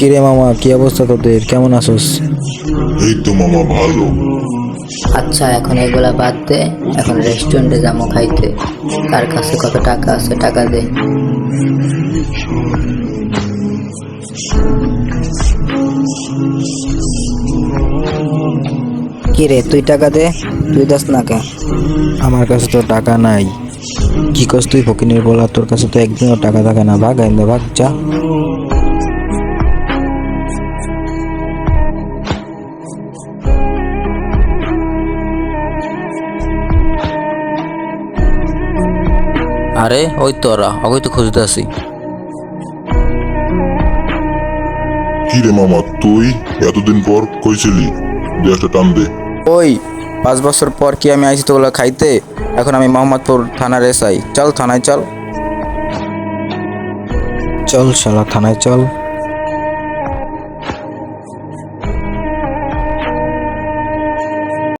কিরে মামা, কি অবস্থা তোদের? কেমন আছোস? এই তো মামা ভালো। আচ্ছা, এখন এগুলা বাদ দে, এখন রেস্টুরেন্টে যাবো খাইতে। কার কাছে কত টাকা আছে টাকা দে। কি রে, তুই টাকা দে, তুই দাস না কে? আমার কাছে তো টাকা নাই। কি কস তুই ফকিনের বলা? তোর কাছে তো একদিনও টাকা থাকে না। ভাগ আইন্দা, ভাগ যা। আরে ওই তোরা ওই তো খুঁজতে আসি। কি রে মামা, তুই এতদিন পর কইছিলি একটা টান দে। ওই 5 বছর পর কি আমি আইছি তোগুলা খাইতে? এখন আমি মোহাম্মদপুর থানার এসআই। চল থানায় চল। চল শালা, থানায় চল।